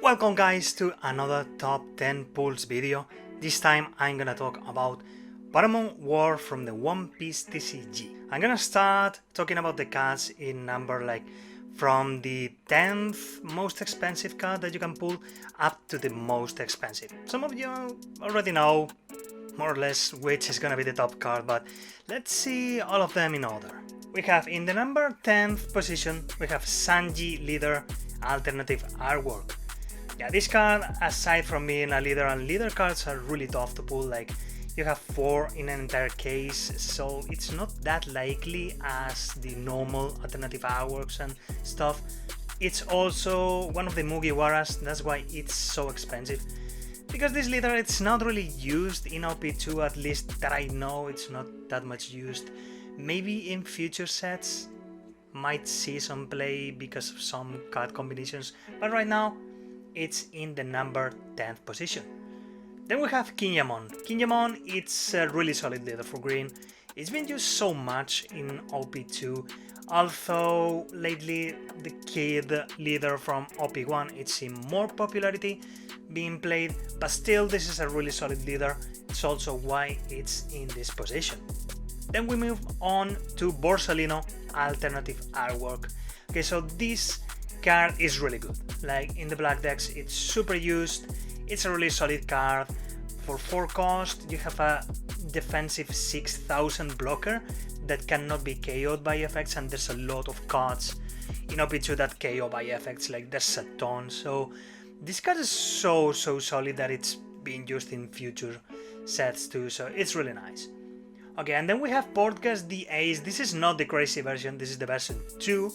Welcome guys to another top 10 pulls video. This time I'm gonna talk about Paramount War from the One Piece TCG. I'm gonna start talking about the cards in number like from the 10th most expensive card that you can pull up to the most expensive. Some of you already know more or less which is gonna be the top card, but let's see all of them in order. We have in the number 10th position, we have Sanji Leader Alternative Artwork. Yeah, this card, aside from being a leader, and leader cards are really tough to pull, like you have 4 in an entire case, so it's not that likely as the normal alternative artworks and stuff. It's also one of the Mugiwaras, that's why it's so expensive. Because this leader, it's not really used in OP2, at least that I know, it's not that much used. Maybe in future sets, might see some play because of some card combinations, but right now, it's in the number 10th position. Then we have Kinemon. Kinemon, it's a really solid leader for green. It's been used so much in OP2, although lately the kid leader from OP1, it's seen more popularity being played, but still this is a really solid leader. It's also why it's in this position. Then we move on to Borsalino Alternative Artwork. Okay, so this card is really good. Like in the black decks, it's super used. It's a really solid card. For 4 cost, you have a defensive 6000 blocker that cannot be KO'd by effects, and there's a lot of cards in OP2 that KO by effects, like there's a ton. So this card is so solid that it's being used in future sets too, so it's really nice. Okay, and then we have Portgas the Ace. This is not the crazy version, this is the version 2,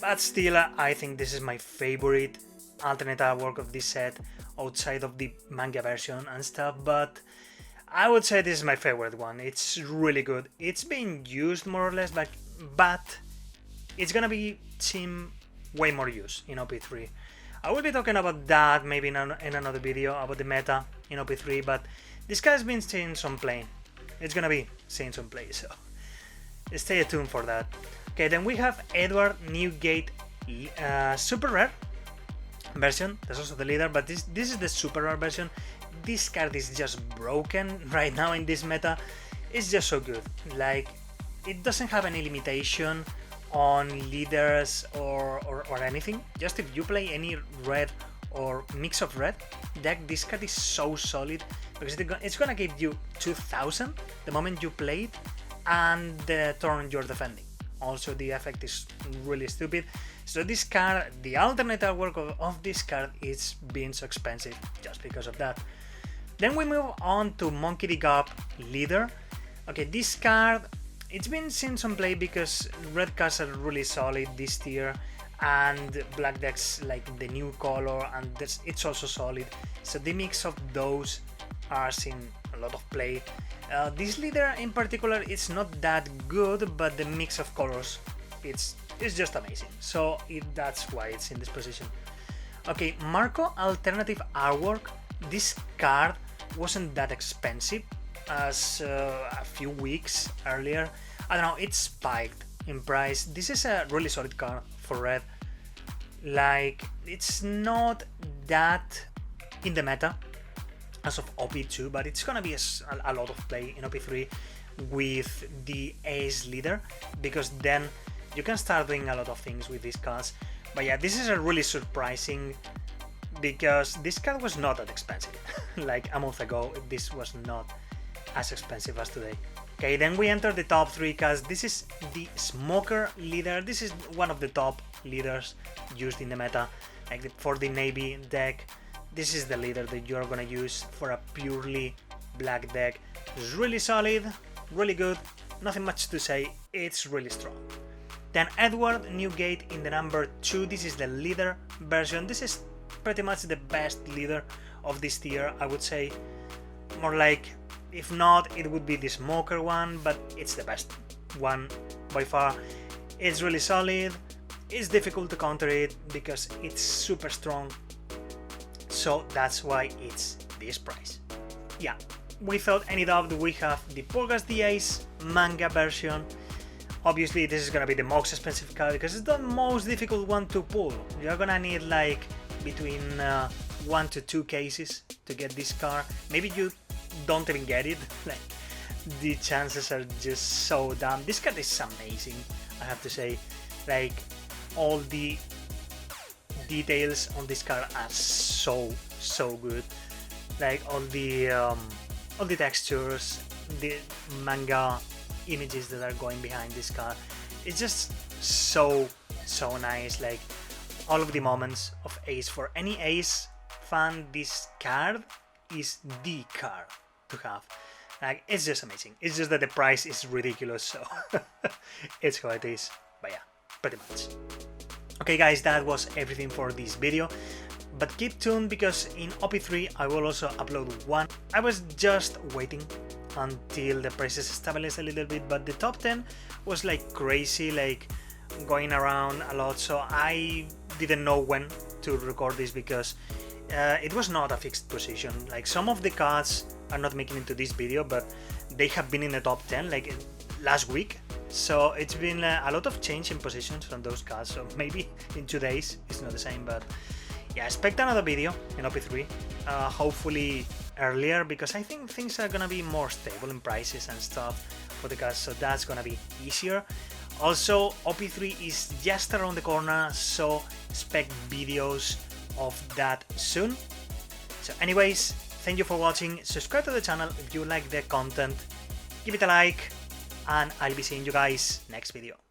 but still I think this is my favorite alternate artwork of this set, outside of the manga version and stuff, but I would say this is my favorite one. It's really good. It's being used more or less, but it's gonna be seen way more use in OP3. I will be talking about that maybe in another video about the meta in OP3, but this guy's been seeing some play. It's gonna be seeing some play, so stay tuned for that. Okay, then we have Edward Newgate Super Rare version. That's also the leader, but this is the Super Rare version. This card is just broken right now in this meta. It's just so good. Like, it doesn't have any limitation on leaders or anything. Just if you play any red or mix of red deck, this card is so solid because it's gonna give you 2000 the moment you play it and the turn you're defending. Also, the effect is really stupid. So this card, the alternate artwork of this card is being so expensive just because of that. Then we move on to Monkey D. Gap Leader. Okay, this card, it's been seen some play because red cards are really solid this tier, and black decks like the new color, and it's also solid. So the mix of those are seeing a lot of play. This leader in particular is not that good, but the mix of colors, it's just amazing. So that's why it's in this position. Okay, Marco Alternative Artwork. This card wasn't that expensive as a few weeks earlier. I don't know, it spiked in price. This is a really solid card for red. Like, it's not that in the meta as of OP2, but it's gonna be a lot of play in OP3 with the Ace Leader, because then you can start doing a lot of things with these cards. But yeah, this is a really surprising, because this card was not that expensive. Like a month ago, this was not as expensive as today. Okay, then we enter the top 3 cards. This is the Smoker Leader. This is one of the top leaders used in the meta, like for the Navy deck. This is the leader that you're gonna use for a purely black deck. It's really solid, really good, nothing much to say, it's really strong. Then Edward Newgate in the number 2, this is the leader version. This is pretty much the best leader of this tier, I would say. More like, if not, it would be the Smoker one, but it's the best one by far. It's really solid, it's difficult to counter it because it's super strong. So that's why it's this price. Yeah, without any doubt we have the Portgas the Ace manga version. Obviously this is gonna be the most expensive card because it's the most difficult one to pull. You're gonna need like between 1 to 2 cases to get this car. Maybe you don't even get it. Like, the chances are just so dumb. This car is amazing, I have to say. Like, all the details on this car are so good. Like all the textures, the manga images that are going behind this car, it's just so nice. Like, all of the moments of Ace. For any Ace fan, this card is the car to have. Like, it's just amazing. It's just that the price is ridiculous, so it's how it is. But yeah, pretty much. Okay guys, that was everything for this video, but keep tuned because in OP3 I will also upload one. I was just waiting until the prices stabilize a little bit, but the top 10 was like crazy, like going around a lot, so I didn't know when to record this because it was not a fixed position. Like, some of the cards are not making it to this video, but they have been in the top 10 like last week, so it's been a lot of change in positions from those cards, so maybe in 2 days it's not the same. But yeah, expect another video in OP3, hopefully earlier, because I think things are gonna be more stable in prices and stuff for the cards, so that's gonna be easier. Also, OP3 is just around the corner, so expect videos of that soon. So anyways, thank you for watching. Subscribe to the channel if you like the content, give it a like, and I'll be seeing you guys next video.